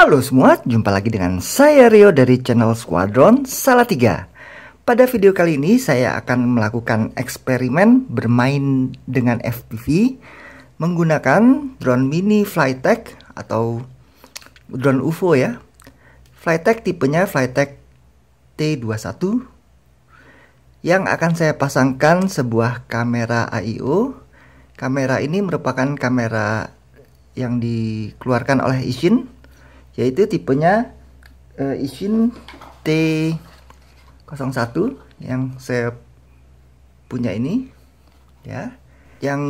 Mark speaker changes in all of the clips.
Speaker 1: Halo semua, jumpa lagi dengan saya Rio dari channel Squadron Salatiga. Pada video kali ini saya akan melakukan eksperimen bermain dengan FPV menggunakan drone mini Flytek atau drone UFO ya. Flytek tipenya Flytek T21 yang akan saya pasangkan sebuah kamera AIO. Kamera ini merupakan kamera yang dikeluarkan oleh Ishin, yaitu tipenya Ishin T01 yang saya punya ini ya, yang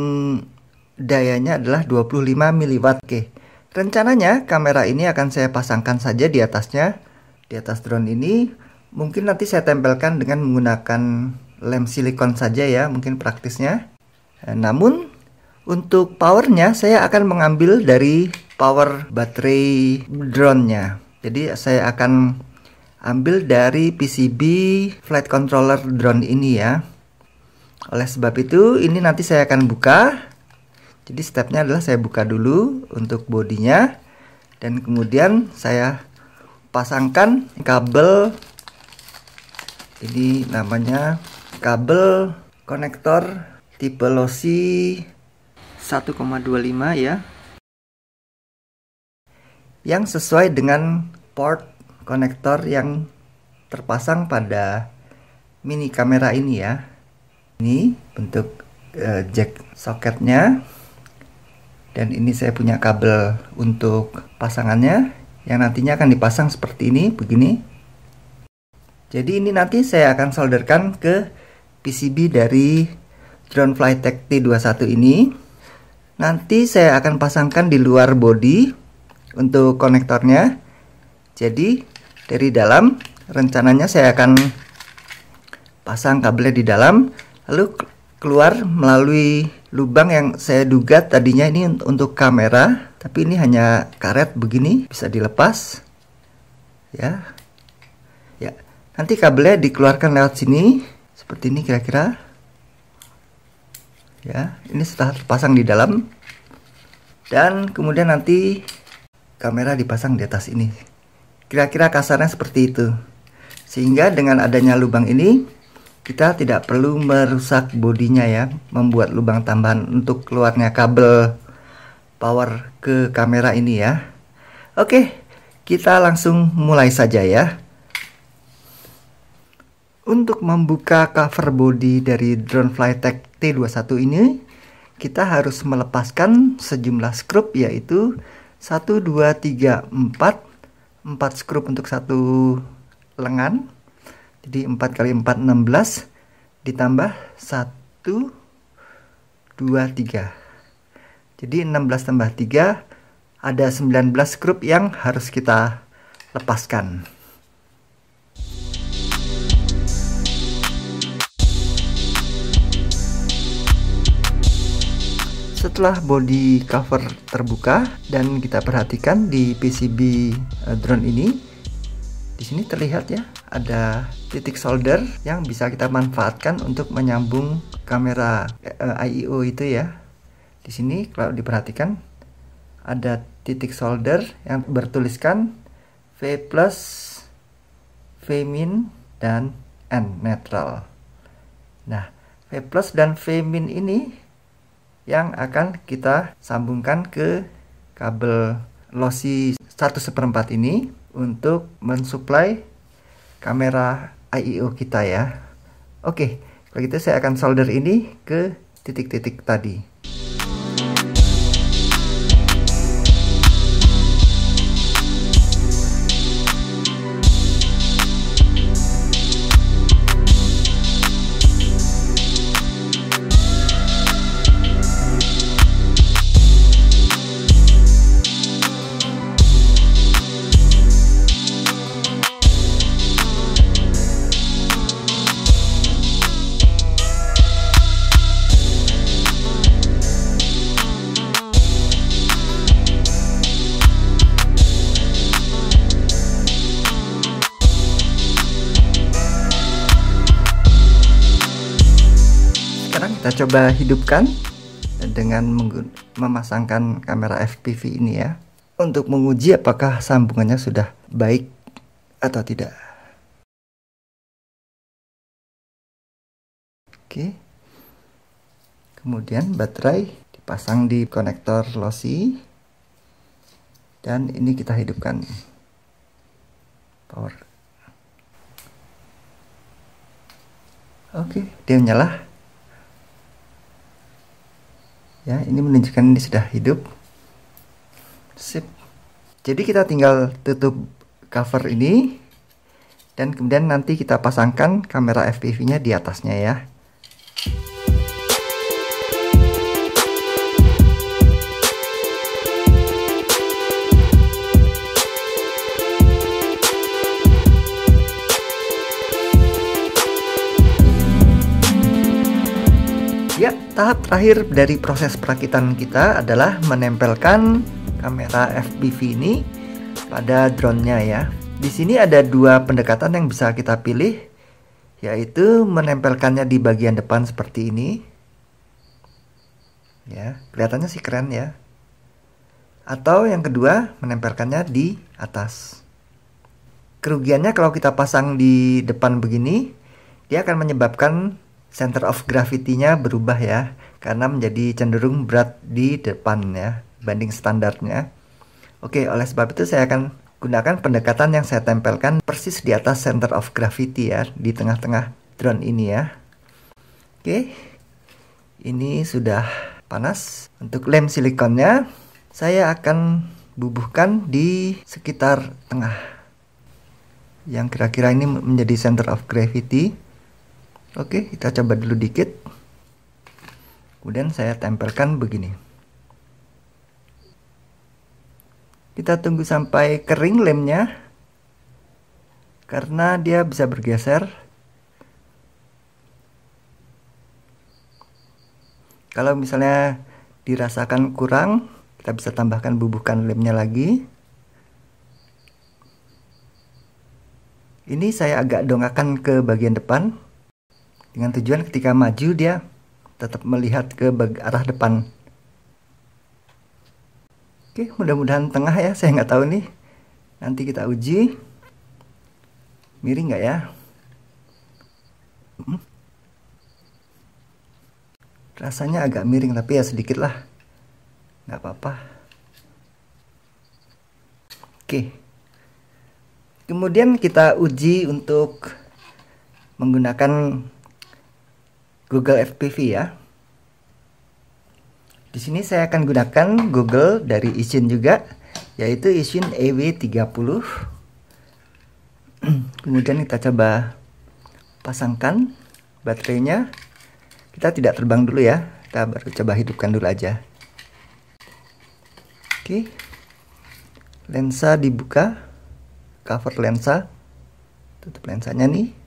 Speaker 1: dayanya adalah 25 mW. Oke, rencananya kamera ini akan saya pasangkan saja di atasnya, di atas drone ini. Mungkin nanti saya tempelkan dengan menggunakan lem silikon saja ya, mungkin praktisnya. Namun untuk powernya saya akan mengambil dari power baterai drone-nya. Jadi saya akan ambil dari PCB flight controller drone ini ya. Oleh sebab itu ini nanti saya akan buka. Jadi stepnya adalah saya buka dulu untuk bodinya, dan kemudian saya pasangkan kabel. Ini namanya kabel konektor tipe Losi 1,25 ya, yang sesuai dengan port konektor yang terpasang pada mini kamera ini ya. Ini bentuk jack soketnya, dan ini saya punya kabel untuk pasangannya yang nantinya akan dipasang seperti ini, begini. Jadi ini nanti saya akan solderkan ke PCB dari drone Flytek T21 ini. Nanti saya akan pasangkan di luar body untuk konektornya. Jadi dari dalam rencananya saya akan pasang kabelnya di dalam, lalu keluar melalui lubang yang saya duga tadinya ini untuk kamera, tapi ini hanya karet begini, bisa dilepas ya. Ya, nanti kabelnya dikeluarkan lewat sini seperti ini kira-kira ya. Ini setelah terpasang di dalam, dan kemudian nanti kamera dipasang di atas ini. Kira-kira kasarnya seperti itu. Sehingga dengan adanya lubang ini kita tidak perlu merusak bodinya ya, membuat lubang tambahan untuk keluarnya kabel power ke kamera ini ya. Oke, kita langsung mulai saja ya. Untuk membuka cover body dari drone Flytek T21 ini, kita harus melepaskan sejumlah skrup, yaitu 1, 2, 3, 4 skrup untuk satu lengan. Jadi 4 kali 4 16 ditambah 1 2 3. Jadi 16 tambah 3 ada 19 skrup yang harus kita lepaskan. Setelah body cover terbuka dan kita perhatikan di PCB drone ini, di sini terlihat ya ada titik solder yang bisa kita manfaatkan untuk menyambung kamera AIO itu ya. Di sini kalau diperhatikan ada titik solder yang bertuliskan V+, V-, dan N netral. Nah, V+ dan V- ini yang akan kita sambungkan ke kabel Losi 1/4 ini untuk mensuplai kamera AIO kita ya. Oke, kalau gitu saya akan solder ini ke titik-titik tadi. Kita coba hidupkan dengan memasangkan kamera FPV ini ya. untuk menguji apakah sambungannya sudah baik atau tidak. Oke. Kemudian baterai dipasang di konektor losi. Dan ini kita hidupkan power. Oke, dia nyala. Ya, ini menunjukkan ini sudah hidup. Sip. Jadi kita tinggal tutup cover ini. Dan kemudian nanti kita pasangkan kamera FPV-nya di atasnya ya. Ya, tahap terakhir dari proses perakitan kita adalah menempelkan kamera FPV ini pada drone-nya ya. Di sini ada dua pendekatan yang bisa kita pilih, yaitu menempelkannya di bagian depan seperti ini. Ya, kelihatannya sih keren ya. Atau yang kedua, menempelkannya di atas. Kerugiannya kalau kita pasang di depan begini, dia akan menyebabkan center of gravity-nya berubah ya, karena menjadi cenderung berat di depan ya, banding standarnya. Oke, oleh sebab itu saya akan gunakan pendekatan yang saya tempelkan persis di atas center of gravity ya, di tengah-tengah drone ini ya. Oke, ini sudah panas. Untuk lem silikonnya, saya akan bubuhkan di sekitar tengah, yang kira-kira ini menjadi center of gravity. Oke, kita coba dulu dikit. Kemudian saya tempelkan begini. Kita tunggu sampai kering lemnya, karena dia bisa bergeser. Kalau misalnya dirasakan kurang, kita bisa tambahkan bubuhkan lemnya lagi. Ini saya agak dongakkan ke bagian depan, dengan tujuan ketika maju dia tetap melihat ke arah depan. Oke, mudah-mudahan tengah ya, saya nggak tahu nih. Nanti kita uji. Miring nggak ya? Rasanya agak miring, tapi ya sedikit lah. Nggak apa-apa. Oke. Kemudian kita uji untuk menggunakan Google FPV ya. Di sini saya akan gunakan Google dari Eachine juga, yaitu Eachine EW30. Kemudian kita coba pasangkan baterainya. Kita tidak terbang dulu ya, kita baru coba hidupkan dulu aja. Oke, lensa dibuka, cover lensa, tutup lensanya nih.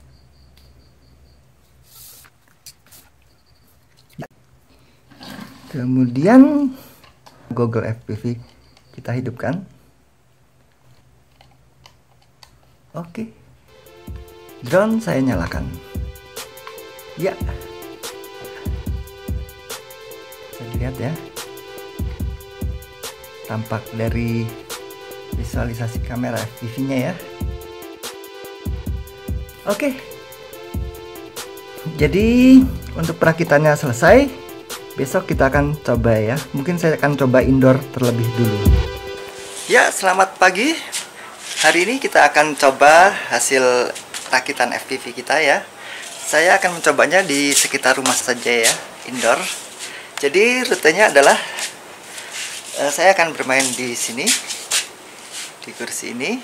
Speaker 1: Kemudian Google FPV kita hidupkan. Oke, drone saya nyalakan. Ya, bisa dilihat ya, tampak dari visualisasi kamera FPV-nya ya. Oke, jadi untuk perakitannya selesai. Besok kita akan coba ya. Mungkin saya akan coba indoor terlebih dulu. Ya, selamat pagi. Hari ini kita akan coba hasil rakitan FPV kita ya. Saya akan mencobanya di sekitar rumah saja ya, indoor. Jadi rutenya adalah saya akan bermain di sini, di kursi ini.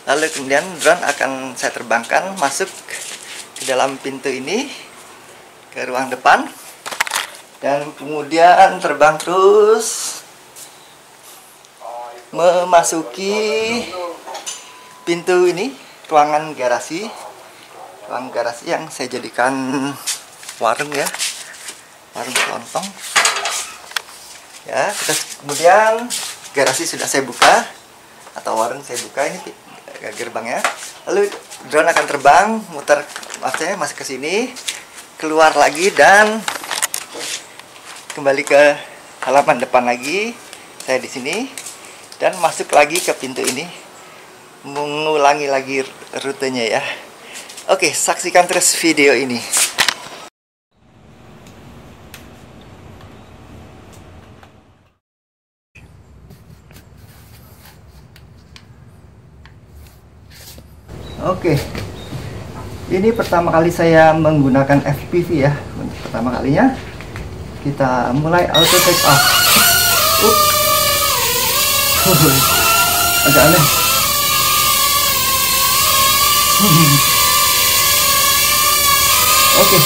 Speaker 1: Lalu kemudian drone akan saya terbangkan masuk ke dalam pintu ini, ke ruang depan. Dan kemudian terbang terus memasuki pintu ini, ruangan garasi. Ruang garasi yang saya jadikan warung ya, warung kelontong. Ya, terus kemudian garasi sudah saya buka, atau warung saya buka, ini gerbangnya. Lalu drone akan terbang, muter, maksudnya masuk ke sini, keluar lagi dan kembali ke halaman depan lagi. Saya di sini. dan masuk lagi ke pintu ini, mengulangi lagi rutenya ya. Oke, saksikan terus video ini. Oke, ini pertama kali saya menggunakan FPV ya. Untuk pertama kalinya kita mulai auto take off. Agak aneh. Oke,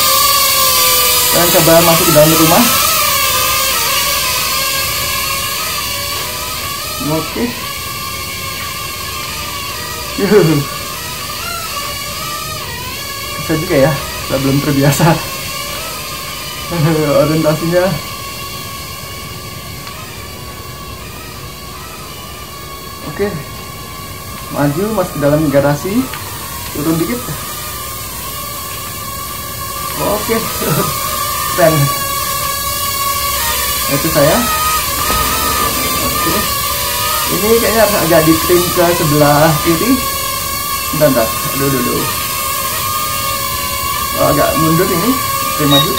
Speaker 1: sekarang coba masuk ke dalam rumah. Oke. Bisa juga ya, saya belum terbiasa. Orientasinya. Oke, maju masuk ke dalam garasi, turun dikit. Oke, keren. Itu saya. Oke, ini kayaknya agak di-trim ke sebelah kiri. Bentar, aduh. Oh, agak mundur ini, trim maju.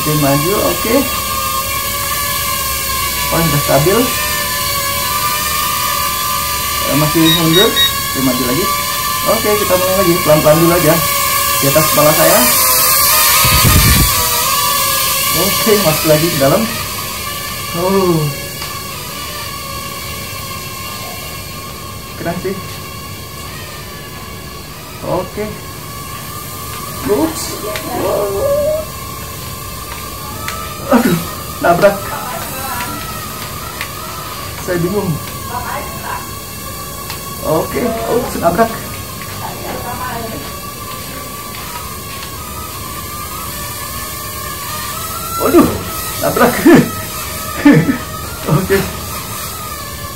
Speaker 1: Trim maju, oke. Oh, sudah stabil. Masih mundur, trim maju lagi. Oke, kita mulai lagi, pelan-pelan dulu aja. Di atas kepala saya. Oke, masuk lagi ke dalam. Oh, keren sih. Oke. Ups. Wow. Aduh, nabrak. Saya bingung. Oke, ups, nabrak. Waduh, nabrak. Oke.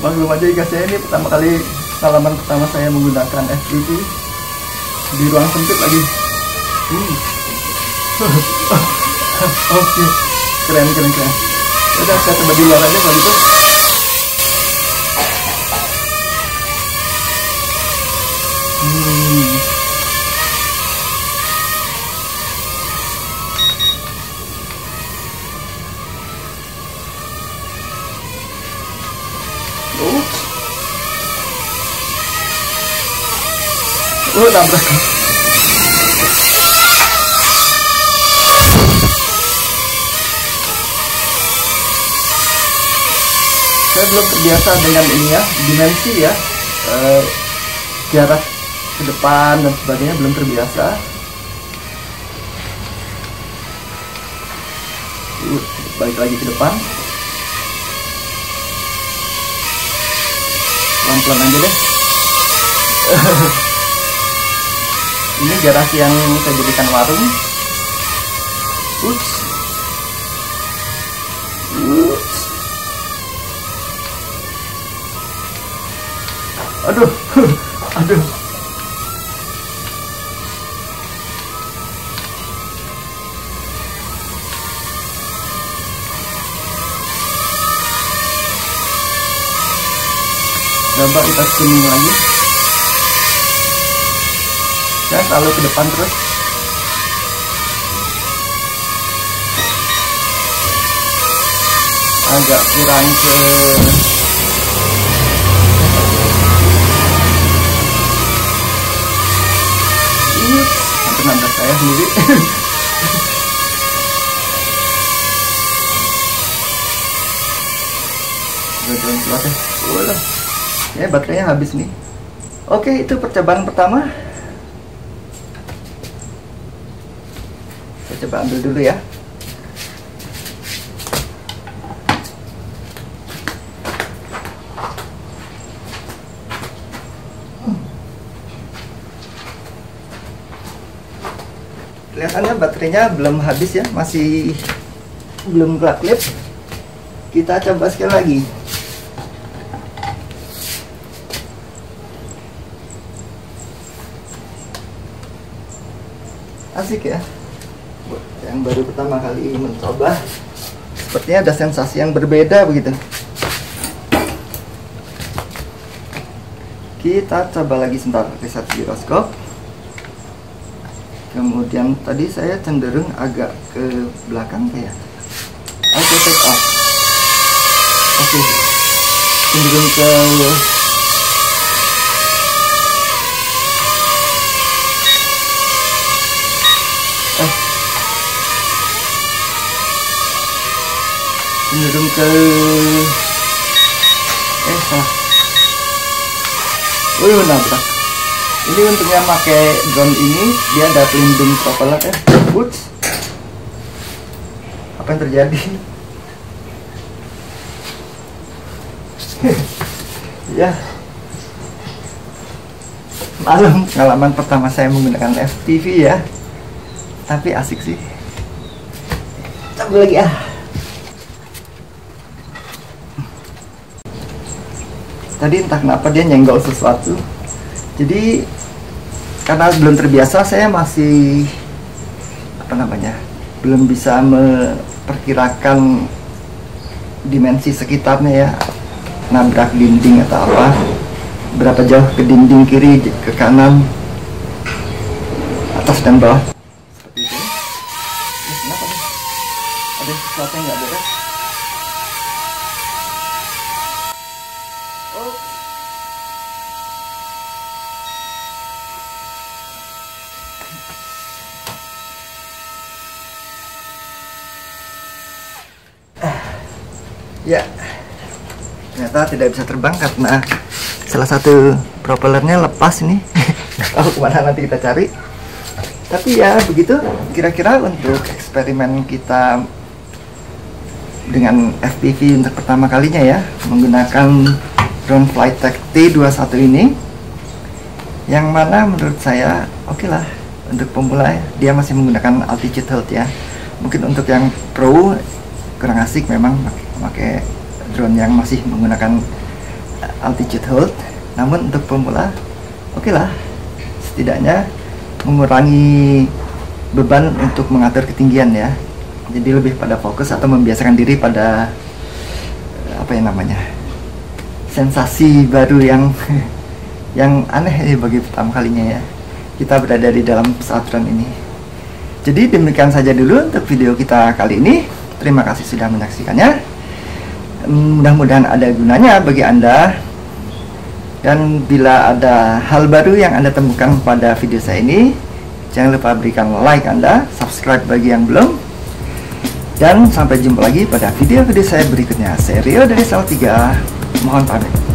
Speaker 1: Maklum aja guys, saya ini pertama kali, pengalaman pertama saya menggunakan FPV di ruang sempit lagi. Oke, keren. Udah, saya coba di luar aja kalau gitu. Oh, nabrak. Saya belum terbiasa dengan ini ya, dimensi ya, jarak ke depan dan sebagainya belum terbiasa. Balik lagi ke depan. Pelan-pelan aja deh. Ini garasi yang saya jadikan warung. Ups. Aduh. Coba kita spinning lagi. Saya selalu ke depan terus. Agak kurang ke hampir nabrak saya sendiri. Udah, ya baterainya habis nih. Oke, itu percobaan pertama. Saya coba ambil dulu ya. Kelihatannya baterainya belum habis ya, masih belum kelap-kelip. Kita coba sekali lagi. Asik ya, buat yang baru pertama kali mencoba. sepertinya ada sensasi yang berbeda begitu. Kita coba lagi sebentar, reset giroskop. Kemudian tadi saya cenderung agak ke belakang ya. Oke, take off. Oke, cenderung ke salah. Nabrak. Ini untungnya pakai drone ini, dia ada pelindung propeller ya. Ups. Apa yang terjadi? Ya. Malam pengalaman pertama saya menggunakan FPV ya. Tapi asik sih. Coba lagi ah. Tadi entah kenapa dia nyenggol sesuatu. Jadi karena belum terbiasa, saya masih belum bisa memperkirakan dimensi sekitarnya ya. Nabrak dinding atau apa, berapa jauh ke dinding kiri, ke kanan, atas dan bawah. Seperti itu. Kenapa nih? Ada sesuatu yang nggak beres. Ya, ternyata tidak bisa terbang karena salah satu propellernya lepas ini. Tahu kemana nanti kita cari. Tapi ya begitu kira-kira untuk eksperimen kita dengan FPV untuk pertama kalinya ya, menggunakan drone Flytek T21 ini, yang mana menurut saya oke lah untuk pemula. Dia masih menggunakan altitude hold ya. Mungkin untuk yang pro kurang asik memang pakai drone yang masih menggunakan altitude hold. Namun untuk pemula oke lah, setidaknya mengurangi beban untuk mengatur ketinggian ya. Jadi lebih pada fokus atau membiasakan diri pada sensasi baru yang aneh ya bagi pertama kalinya ya kita berada di dalam pesawat drone ini. Jadi demikian saja dulu untuk video kita kali ini. Terima kasih sudah menyaksikannya. Mudah-mudahan ada gunanya bagi Anda. Dan bila ada hal baru yang Anda temukan pada video saya ini, jangan lupa berikan like Anda, subscribe bagi yang belum. Dan sampai jumpa lagi pada video-video saya berikutnya. Saya Rio dari Salatiga, mohon pamit.